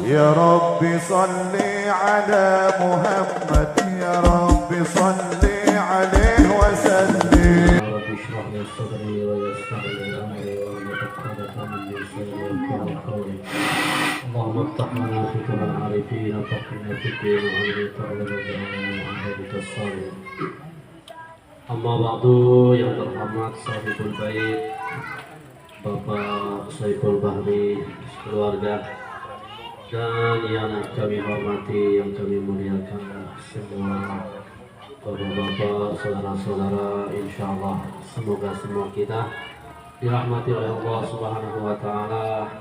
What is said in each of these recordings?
يا رب صل على محمد يا رب صل عليه وسلم رب اشرح لي صدري ويسر لي امري واحلل عقدة من لساني يفقهوا قولي اللهم افتح لنا فتوح العارفين وفقهنا في الدين وعلمنا تأويل الجمال وعبادك الصالحين. Amma ba'du, yang terhormat Sahibul Bait Bapak Saiful Bahri keluarga dan yang kami hormati, yang kami muliakan semua bapak-bapak, saudara-saudara, insyaallah semoga semua kita dirahmati oleh Allah Subhanahu wa taala,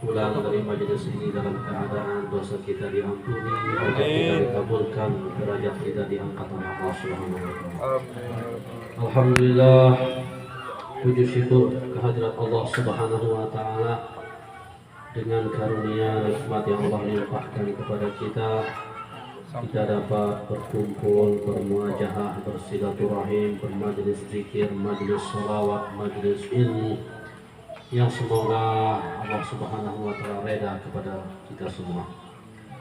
pulang dari majelis ini dalam keadaan dosa kita diampuni, hajat kita dikabulkan, derajat kita diangkat oleh Allah Subhanahu wa taala. Alhamdulillah, puji syukur kehadirat Allah Subhanahu wa taala dengan karunia nikmat yang Allah limpahkan kepada kita dapat berkumpul, bermuajahah, bersilaturahim, bermajlis zikir, majlis sholawat, majlis ilmu yang semoga Allah Subhanahu wa taala reda kepada kita semua.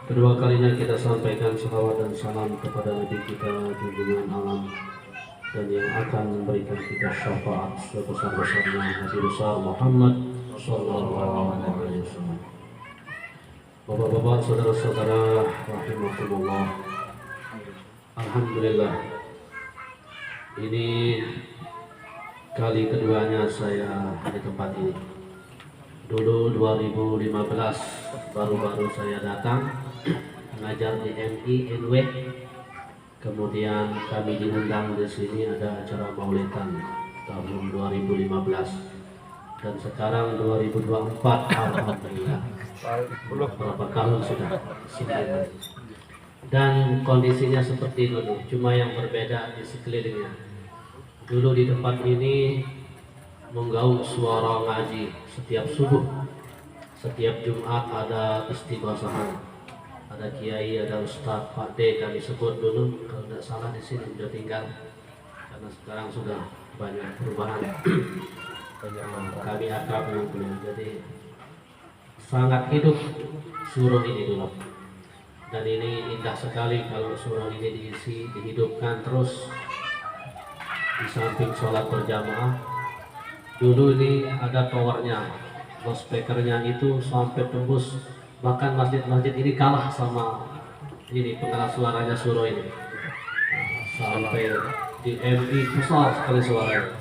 Kedua kalinya kita sampaikan salawat dan salam kepada Nabi kita junjungan alam dan yang akan memberikan kita syafaat sebesar-besarnya Nabi besar Muhammad sallallahu alaihi wasallam. Bapak-bapak, saudara-saudara rahimakumullah. Alhamdulillah, ini kali keduanya saya di tempat ini. Dulu 2015 baru-baru saya datang mengajar di MINW. Kemudian kami diundang di sini ada acara Maulidan tahun 2015 dan sekarang 2024. Alhamdulillah, berapa tahun sudah sini. Dan kondisinya seperti dulu, cuma yang berbeda di sekelilingnya. Dulu di tempat ini menggaung suara ngaji setiap subuh, setiap Jumat ada istighosahan, ada kiai, ada ustadz, Pak D kami sebut dulu, kalau tidak salah di sini sudah tinggal karena sekarang sudah banyak perubahan. Kami akrab dengan beliau, jadi sangat hidup surah ini dulu. Dan ini indah sekali kalau surah ini diisi, dihidupkan terus di samping sholat berjamaah. Dulu ini ada powernya, loudspeakernya itu sampai tembus, bahkan masjid-masjid ini kalah sama ini pengeras suaranya surah ini. Sampai di MI besar sekali suaranya.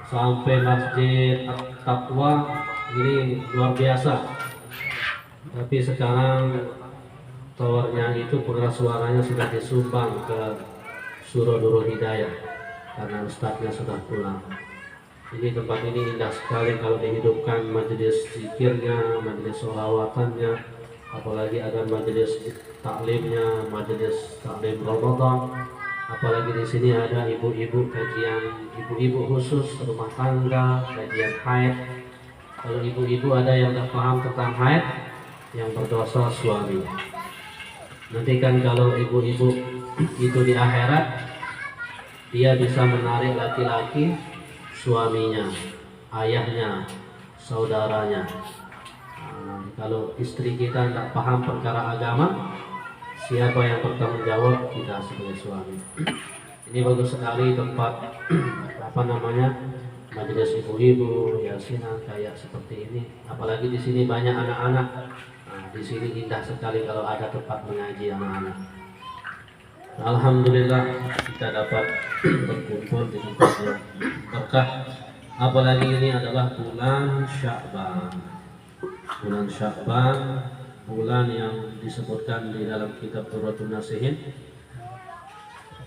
Sampai masjid Taqwa ini luar biasa. Tapi sekarang towernya itu pengeras suaranya sudah disumbang ke Surah Nurul Hidayah karena ustadznya sudah pulang. Ini tempat ini indah sekali kalau dihidupkan majelis zikirnya, majelis sholawatannya, apalagi ada majelis taklimnya, majelis taklim Ramadan. Apalagi di sini ada ibu-ibu kajian, ibu-ibu khusus rumah tangga, kajian haid. Kalau ibu-ibu ada yang tidak paham tentang haid, yang berdosa suami. Nanti kan kalau ibu-ibu itu di akhirat, dia bisa menarik laki-laki, suaminya, ayahnya, saudaranya. Kalau istri kita tidak paham perkara agama, siapa yang bertanggung jawab? Kita sebagai suami. Ini bagus sekali tempat majelis ibu-ibu, yasinan kayak seperti ini. Apalagi di sini banyak anak-anak. Di sini indah sekali kalau ada tempat mengaji anak-anak. Alhamdulillah kita dapat berkumpul di tempat yang berkah. Apalagi ini adalah bulan Sya'ban. Bulan Sya'ban, bulan yang disebutkan di dalam kitab Turratun Nasihin.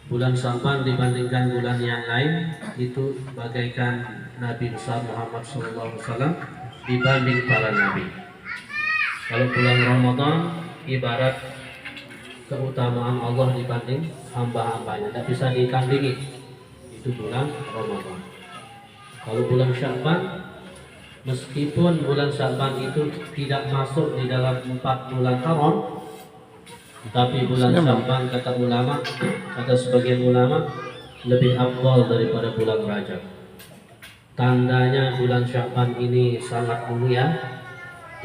Bulan Sya'ban dibandingkan bulan yang lain itu bagaikan Nabi besar Muhammad SAW dibanding para nabi. Kalau bulan Ramadan ibarat keutamaan Allah dibanding hamba-hambanya, tidak bisa ditandingi. Itu bulan Ramadan. Kalau bulan Sya'ban, meskipun bulan Sya'ban itu tidak masuk di dalam 4 bulan tahun, tapi bulan Sya'ban kata ulama, kata sebagian ulama lebih afdal daripada bulan Rajab. Tandanya bulan Sya'ban ini sangat mulia,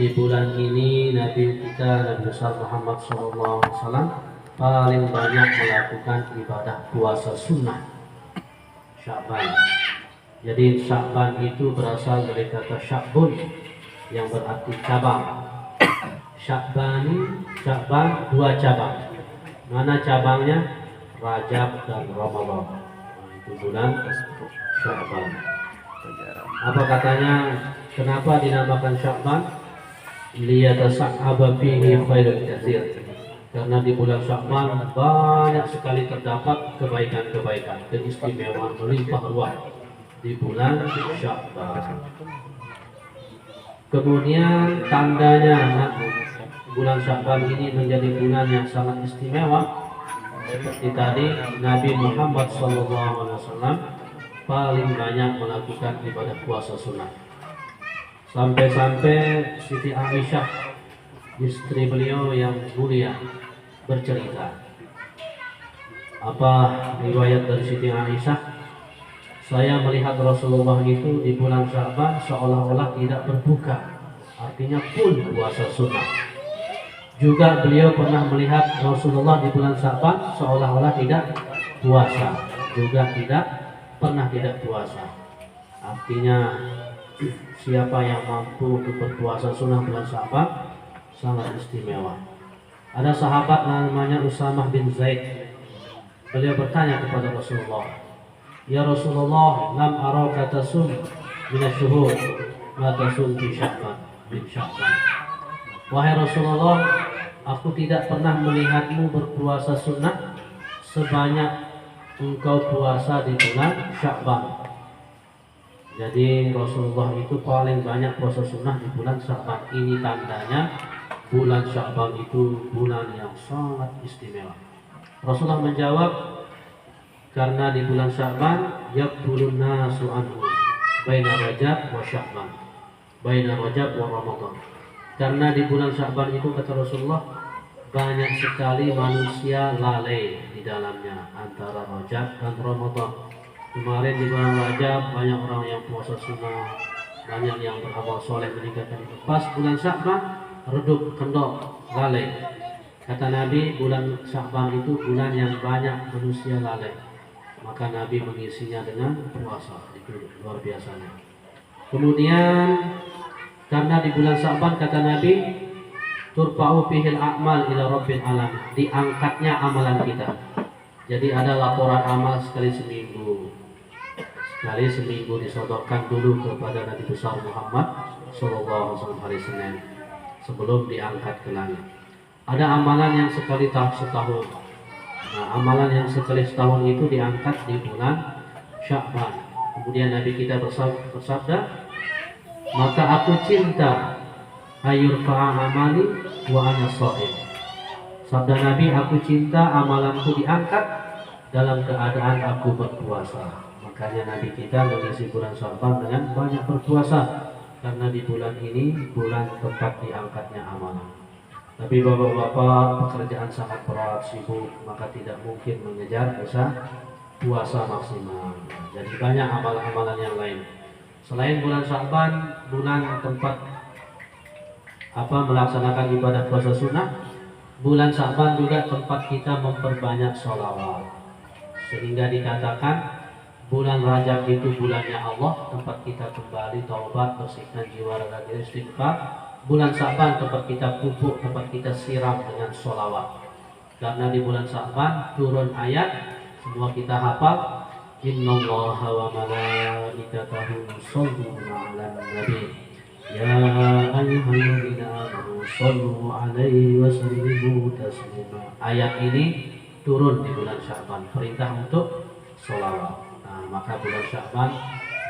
Di bulan ini Nabi kita Nabi besar Muhammad SAW paling banyak melakukan ibadah puasa sunnah Sya'ban. Jadi Sya'ban itu berasal dari kata Sya'bun yang berarti cabang. Sya'ban dua cabang. Mana cabangnya? Rajab dan Ramadan. Itu bulan Sya'ban. Apa katanya? Kenapa dinamakan Sya'ban? Liyatasa'aba fihi khairul katsir. Karena di bulan Sya'ban banyak sekali terdapat kebaikan-kebaikan, keistimewaan melimpah ruah di bulan Sya'ban. Kemudian tandanya bulan Sya'ban ini menjadi bulan yang sangat istimewa. Seperti tadi Nabi Muhammad SAW paling banyak melakukan ibadah puasa sunnah. Sampai-sampai Siti Aisyah, istri beliau yang mulia, bercerita. Apa riwayat dari Siti Aisyah? Saya melihat Rasulullah itu di bulan Sya'ban seolah-olah tidak berbuka, artinya full puasa sunnah. Juga beliau pernah melihat Rasulullah di bulan Sya'ban seolah-olah tidak puasa, juga tidak puasa. Artinya siapa yang mampu untuk berpuasa sunnah bulan Sya'ban sangat istimewa. Ada sahabat namanya Usamah bin Zaid. Beliau bertanya kepada Rasulullah, "Ya Rasulullah, lam araka tasum min asy-syuhur ma tasum fi Sya'ban min Sya'ban." Wahai Rasulullah, aku tidak pernah melihatmu berpuasa sunnah sebanyak engkau puasa di bulan Sya'ban. Jadi Rasulullah itu paling banyak puasa sunnah di bulan Sya'ban. Ini tandanya bulan Sya'ban itu bulan yang sangat istimewa. Rasulullah menjawab, karena di bulan Sya'ban yaqbulun nasu anhu baina Rajab wa Sya'ban, baina Rajab wa Ramadan. Karena di bulan Sya'ban itu kata Rasulullah banyak sekali manusia lalai di dalamnya antara Rajab dan Ramadan. Kemarin di bulan Rajab banyak orang yang puasa sunnah, banyak yang beramal soleh meningkatkan itu. Pas bulan Sya'ban redup, kendor, lalai. Kata Nabi, bulan Sya'ban itu bulan yang banyak manusia lalai. Maka Nabi mengisinya dengan puasa. Itu luar biasanya. Kemudian karena di bulan Sya'ban kata Nabi, turfa'u fihil a'mal ila rabbil alamin, diangkatnya amalan kita. Jadi ada laporan amal sekali seminggu disodorkan dulu kepada Nabi besar Muhammad SAW hari Senin sebelum diangkat ke langit. Ada amalan yang sekali setahun. Nah, amalan yang sekali setahun itu diangkat di bulan Sya'ban. Kemudian Nabi kita bersabda, maka aku cinta ayurfa'a amali wa ana sha'im. Sabda Nabi, aku cinta amalanku diangkat dalam keadaan aku berpuasa. Makanya Nabi kita mengisi bulan Sya'ban dengan banyak berpuasa, karena di bulan ini bulan tempat diangkatnya amalan. Tapi bapak-bapak pekerjaan sangat berat, sibuk, maka tidak mungkin mengejar bisa puasa maksimal. Jadi banyak amalan-amalan yang lain. Selain bulan Sya'ban, bulan tempat melaksanakan ibadah puasa sunnah, bulan Sya'ban juga tempat kita memperbanyak sholawat. Sehingga dikatakan bulan Rajab itu bulannya Allah, tempat kita kembali taubat, bersihkan jiwa raga istighfar. Bulan Sya'ban tempat kita pupuk, tempat kita siram dengan sholawat. Karena di bulan Sya'ban turun ayat, semua kita hafal, innallaha wa malaikatahu yusholluna 'alan nabi ya ayyuhalladzina amanu shollu 'alaihi wa sallimu taslima. Ayat ini turun di bulan Sya'ban, perintah untuk sholawat. Nah, maka bulan Sya'ban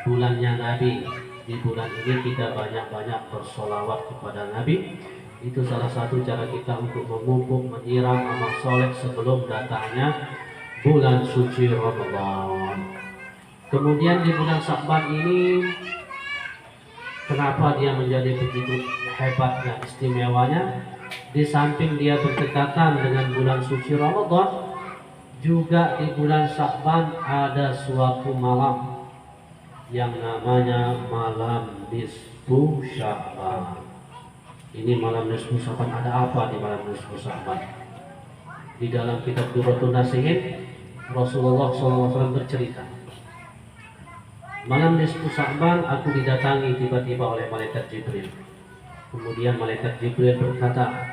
bulannya Nabi. Di bulan ini kita banyak-banyak bersolawat kepada Nabi. Itu salah satu cara kita untuk memupuk, menyiram amal soleh sebelum datangnya bulan suci Ramadan. Kemudian di bulan Sya'ban ini, kenapa dia menjadi begitu hebatnya, istimewanya? Di samping dia berdekatan dengan bulan suci Ramadan, juga di bulan Sya'ban ada suatu malam yang namanya malam nisfu Sya'ban. Ini malam nisfu Sya'ban, ada apa di malam nisfu Sya'ban? Di dalam kitab Durratun Nasihin, Rasulullah SAW bercerita, malam nisfu Sya'ban aku didatangi tiba-tiba oleh malaikat Jibril. Kemudian malaikat Jibril berkata,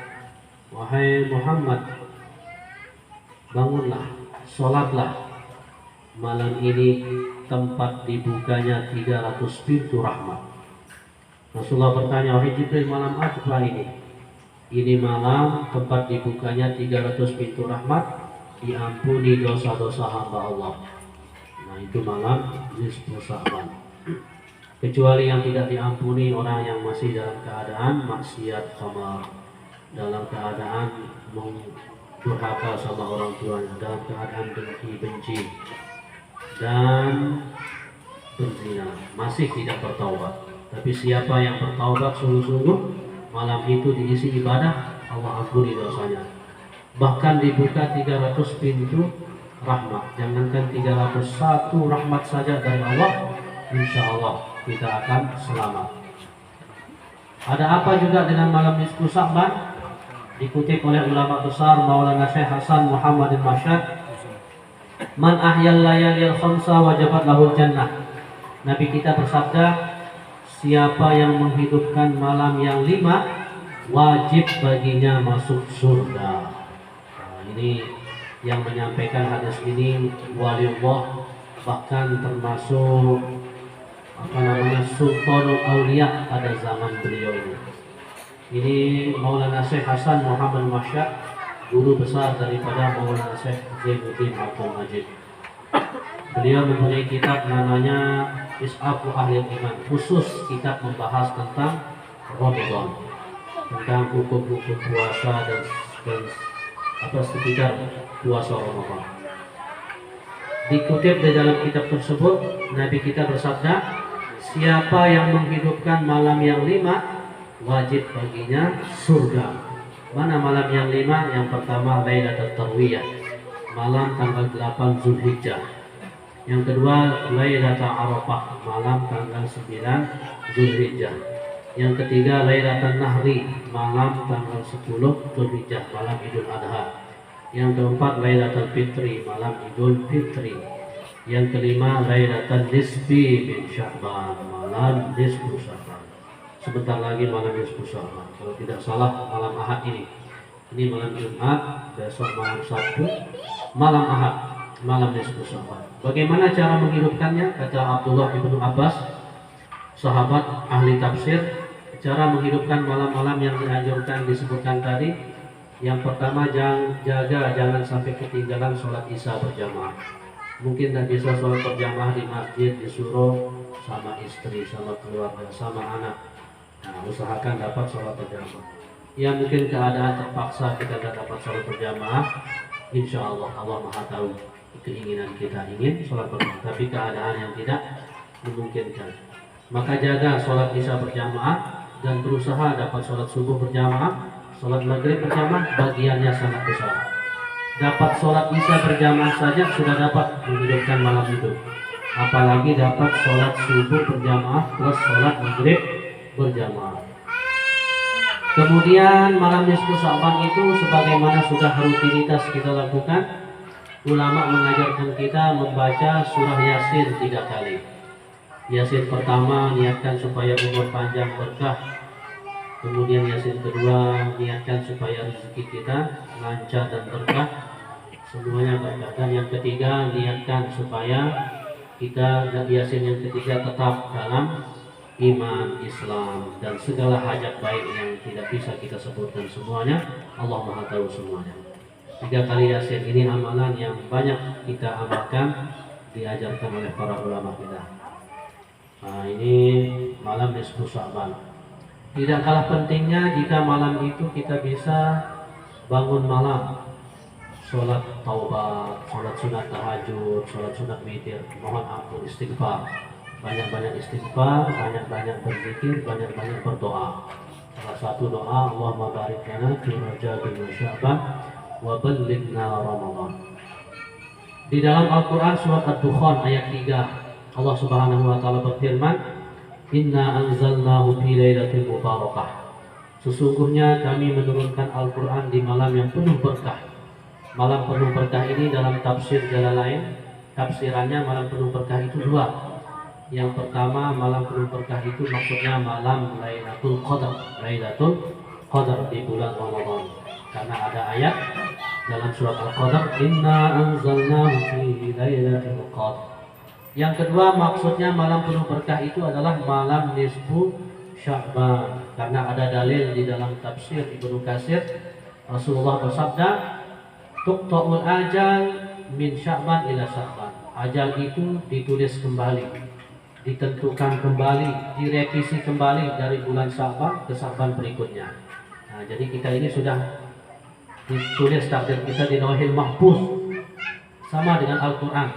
wahai Muhammad, bangunlah, sholatlah. Malam ini tempat dibukanya 300 pintu rahmat. Rasulullah bertanya, wahai Jibril, malam apa ini? Ini malam tempat dibukanya 300 pintu rahmat, diampuni dosa-dosa hamba Allah. Nah, itu malam nisfu Sya'ban. Kecuali yang tidak diampuni orang yang masih dalam keadaan maksiat sama, dalam keadaan durhaka sama orang tuanya, dalam keadaan benci dan berzina, masih tidak bertaubat. Tapi siapa yang bertaubat sungguh-sungguh, malam itu diisi ibadah, Allah ampuni dosanya. Bahkan dibuka 300 pintu rahmat. Jangankan 301 rahmat saja dari Allah, insya Allah kita akan selamat. Ada apa juga dengan malam nisfu Sya'ban? Dikutip oleh ulama besar Maulana Syekh Hasan Muhammad Al-Mashad, man ahyal layalil khamsa wajabat lahul jannah. Nabi kita bersabda, siapa yang menghidupkan malam yang 5, wajib baginya masuk surga. Nah, ini yang menyampaikan hadis ini waliullah, bahkan termasuk Sultanul Aulia pada zaman beliau ini. Ini Maulana Syekh Hasan Muhammad Masyad, guru besar daripada Maulana Syekh Zainuddin Abdul Majid. Beliau mempunyai kitab namanya Is'afu Ahli Iman, khusus kitab membahas tentang Ramadan, tentang hukum-hukum puasa dan sekitar puasa Ramadan. Dikutip di dalam kitab tersebut, Nabi kita bersabda, siapa yang menghidupkan malam yang 5, wajib baginya surga. Mana malam yang 5? Yang pertama Lailatul Tarwiyah, malam tanggal 8 Zulhijjah. Yang kedua Lailatul Arafah, malam tanggal 9 Zulhijjah. Yang ketiga Lailatul Nahri, malam tanggal 10 Zulhijjah, malam Idul Adha. Yang keempat Lailatul Fitri, malam Idul Fitri. Yang kelima Lailatul Nisfi min Sya'ban, malam nisfu Sya'ban. Sebentar lagi malam nisfu Sya'ban, kalau tidak salah malam Ahad ini. Ini malam Jumat, besok malam Sabtu, malam Ahad, malam nisfu Sya'ban. Bagaimana cara menghidupkannya? Kata Abdullah ibnu Abbas, sahabat ahli tafsir, cara menghidupkan malam-malam yang dianjurkan disebutkan tadi. Yang pertama, jangan sampai ketinggalan sholat isya berjamaah. Mungkin tak bisa sholat berjamaah di masjid, disuruh sama istri, sama keluarga, sama anak. Nah, usahakan dapat sholat berjamaah. Ya mungkin keadaan terpaksa kita tidak dapat sholat berjamaah, insya Allah Allah Maha tahu keinginan kita ingin sholat berjamaah, tapi keadaan yang tidak memungkinkan. Maka jaga sholat isya berjamaah dan berusaha dapat sholat subuh berjamaah. Sholat maghrib berjamaah bagiannya sangat besar. Dapat sholat isya berjamaah saja sudah dapat menghidupkan malam itu, apalagi dapat sholat subuh berjamaah plus sholat maghrib berjamaah. Kemudian malam nisfu Sya'ban itu sebagaimana sudah rutinitas kita lakukan, ulama mengajarkan kita membaca surah Yasin 3 kali. Yasin pertama niatkan supaya umur panjang berkah. Kemudian Yasin kedua niatkan supaya rezeki kita lancar dan berkah, semuanya berkah. Dan yang ketiga niatkan supaya kita, dan Yasin yang ketiga, tetap dalam iman, Islam, dan segala hajat baik yang tidak bisa kita sebutkan semuanya, Allah Maha tahu semuanya. 3 kali Yasin ini amalan yang banyak kita amalkan, diajarkan oleh para ulama kita. Nah, ini malam nisfu Sya'ban. Tidak kalah pentingnya jika malam itu kita bisa bangun malam, sholat taubat, sholat sunat tahajud, sholat sunat witir, mohon ampun, istighfar, banyak-banyak istighfar, banyak-banyak berzikir, banyak-banyak berdoa. Salah satu doa, Allahumma barik lana fi Rajab wa Sya'ban wa ballighna Ramadan. Di dalam Al-Quran surat Ad-Dukhan ayat 3, Allah Subhanahu wa Ta'ala berfirman, Inna anzalnahu fi lailatul mubarakah. Sesungguhnya kami menurunkan Al-Quran di malam yang penuh berkah. Malam penuh berkah ini dalam tafsir Jalalain, tafsirannya malam penuh berkah itu dua. Yang pertama, malam penuh berkah itu maksudnya malam Lailatul Qadar, Lailatul Qadar di bulan Ramadan. Karena ada ayat dalam surat Al-Qadar, Inna anzalnahu fi lailatul qadar. Yang kedua, maksudnya malam penuh berkah itu adalah malam nisfu Sya'ban. Karena ada dalil di dalam tafsir Ibnu Katsir, Rasulullah bersabda, tuqta'ul ajal min Sya'ban ila Sya'ban. Ajal itu ditulis kembali, ditentukan kembali, direvisi kembali dari bulan Sya'ban ke Sya'ban berikutnya. Nah, jadi kita ini sudah ditulis takdir kita di Lauhil Mahfuz, sama dengan Al-Quran.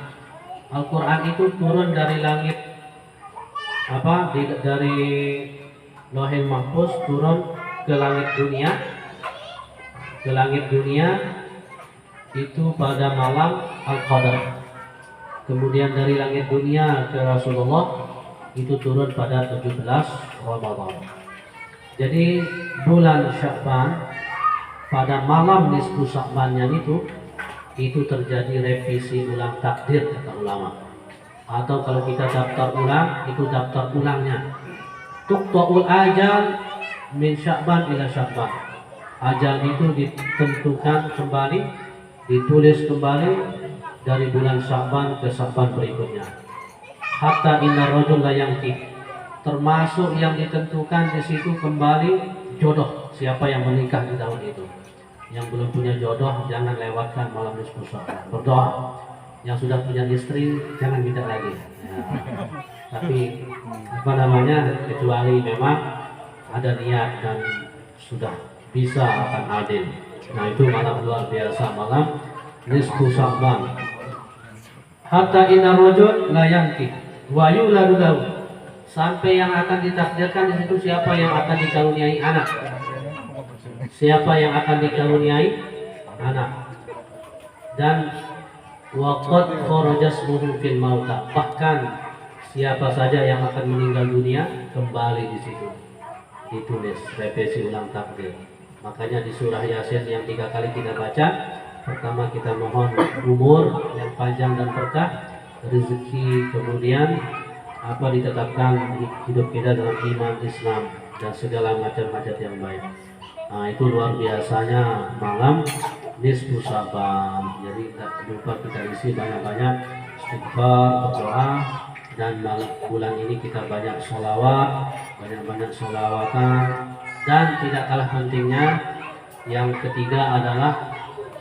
Al-Quran itu turun dari langit dari Lauhil Mahfuz turun ke langit dunia itu pada malam Al-Qadar. Kemudian dari langit dunia ke Rasulullah itu turun pada 17 Ramadan. Jadi bulan Sya'ban pada malam nisfu Sya'bannya itu terjadi revisi ulang takdir kata ulama. Atau kalau kita daftar ulang, itu daftar ulangnya. Tuqta'ul ajal min Sya'ban ila Sya'ban. Ajal itu ditentukan kembali, ditulis kembali dari bulan Sya'ban ke Sya'ban berikutnya. Hatta inna rajul la yangkih. Termasuk yang ditentukan di situ kembali jodoh, siapa yang menikah di tahun itu. Yang belum punya jodoh jangan lewatkan malam nisfu Sya'ban, berdoa. Yang sudah punya istri jangan minta lagi ya. Tapi kecuali memang ada niat dan sudah bisa akan adil. Nah, itu malam luar biasa, malam nisfu Sya'ban. Hatta inna rajul la yanki wa yuladu lahu. Sampai yang akan ditakdirkan di situ siapa yang akan dikaruniai anak. Siapa yang akan dikaruniai anak. Dan waqad kharajas fil mauta. Bahkan siapa saja yang akan meninggal dunia kembali di situ. Ditulis revisi ulang takdir. Makanya di surah Yasin yang 3 kali kita baca, pertama kita mohon umur yang panjang dan berkah, rezeki, kemudian ditetapkan hidup kita dalam iman Islam dan segala macam hajat yang baik. Nah, itu luar biasanya malam nisfu Sya'ban. Jadi tak lupa kita isi banyak-banyak istighfar, berdoa, dan bulan ini kita banyak sholawat, banyak-banyak sholawatan. Dan tidak kalah pentingnya, yang ketiga adalah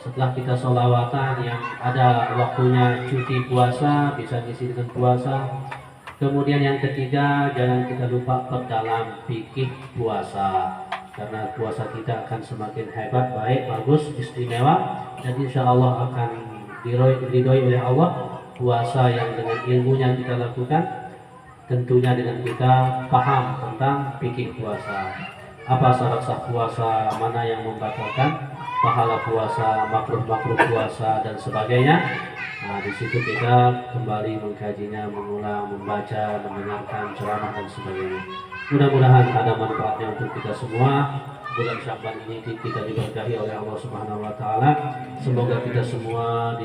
setelah kita sholawatan yang ada waktunya cuti puasa, bisa ngisi dengan puasa. Kemudian yang ketiga, jangan kita lupa perdalam fikih puasa. Karena puasa kita akan semakin hebat, baik, bagus, istimewa, dan insya Allah akan diridhoi oleh Allah. Puasa yang dengan ilmunya kita lakukan, tentunya dengan kita paham tentang fikih puasa. Apa syarat sah puasa, mana yang membatalkan pahala puasa, makruh-makruh puasa, dan sebagainya. Nah, di situ kita kembali mengkajinya, mengulang, membaca, mendengarkan ceramah dan sebagainya. Mudah-mudahan ada manfaatnya untuk kita semua. Bulan Sya'ban ini kita diberkahi oleh Allah Subhanahu wa taala. Semoga kita semua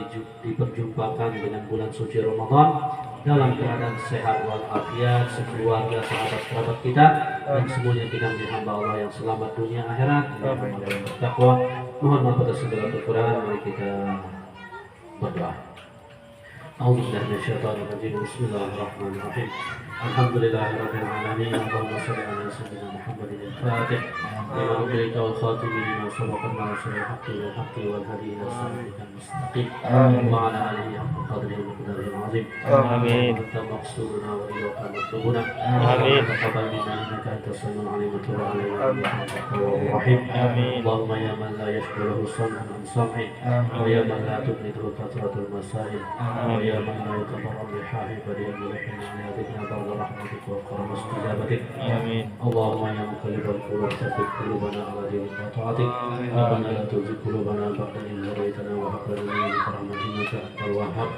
diperjumpakan dengan bulan suci Ramadan dalam keadaan sehat walafiat, sekeluarga, sahabat-sahabat kita, dan semuanya kita menjadi hamba Allah yang selamat dunia akhirat, yang bertakwa. Mohon maaf atas segala kekurangan. Mari kita berdoa. A'udzubillahi minasyaitonir rajim. Bismillahirrahmanirrahim. Alhamdulillahirabbil alamin. Allahumma shalli ala sayyidina Muhammadin al-Fatih lima ughliqa wal khatimi lima sabaqa nasrul haqqi wal haqqi wal hadi ila siratal mustaqim wa ala alihi haqqa qadrihi wa miqdarihi al-azim. Amin. Anta maqsuduna wa ilayka matlubuna. Amin. Taqabbal minna innaka antas samiul alim wa tub alaina innaka tawwabur rahim. Amin. Allahumma ya man la yashghaluhu sam'un an sam'in wa ya man la tudrikuhu kathratul masail wa ya man la yatabarra bihahi badi'il mulkin ala rahmatik wa karam istijabatik. Amin. Allahumma ya muqallibal qulub tsabbit قلوبنا على دينك وطاعتك ربنا لا تزغ قلوبنا بعد إذ هديتنا وهب لنا من لدنك رحمة إنك أنت الوهاب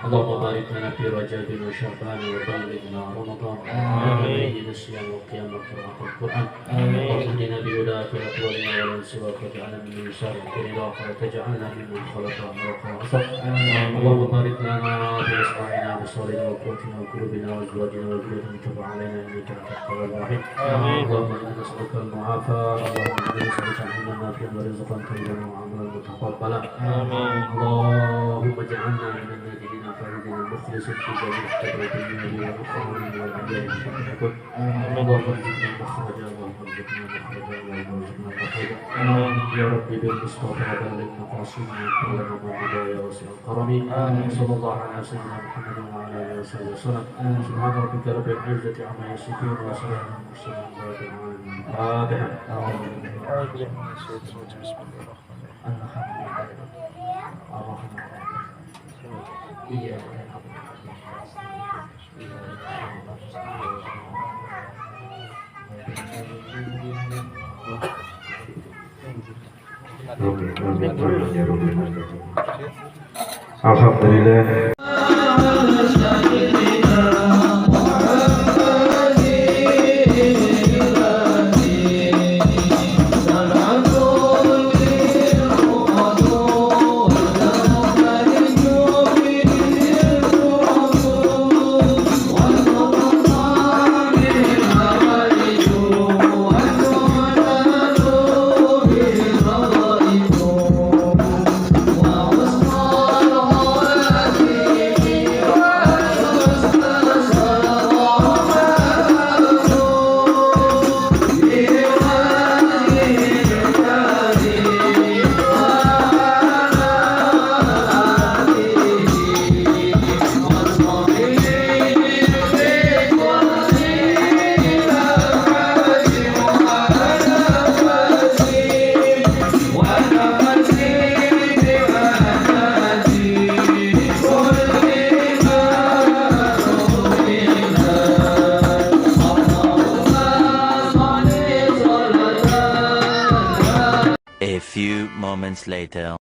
اللهم بارك لنا في رجب وشعبان وبلغنا رمضان آمين الصيام والقيام وقراءة القرآن واهدنا بهداك أقوالنا ولا سواك واجعلنا من سابق رضاك وتجعلنا ممن خلق أمرك وعصاك اللهم بارك لنا بأسماعنا بصالنا وقوتنا وقلوبنا وأزواجنا وذريتنا تب علينا إنك أنت التواب الرحيم اللهم إنا نسألك المعافاة اللهم إنا نسألك علما نافعا ورزقا طيبا وعملا متقبلا اللهم اجعلنا من الناجحين الفائزين المخلصين في جميع خطوات الدنيا والآخرة والأبيات بحقك اللهم ارزقنا مخرجا اللهم ارزقنا مخرجا اللهم ارزقنا مخرجا يا ربي بالمصطفى بلغ مقاصدنا كلنا ما مضى يا واسع الكرم صلى الله على سيدنا محمد وعلى اله وصحبه وسلم سبحان ربك رب العزة عما يصفون وسلام على المرسلين والحمد لله رب العالمين الفاتحة أعوذ بالله من الشيطان الرجيم بسم الله الرحمن الرحمن الرحيم إياك نعبد Alhamdulillah. A few moments later.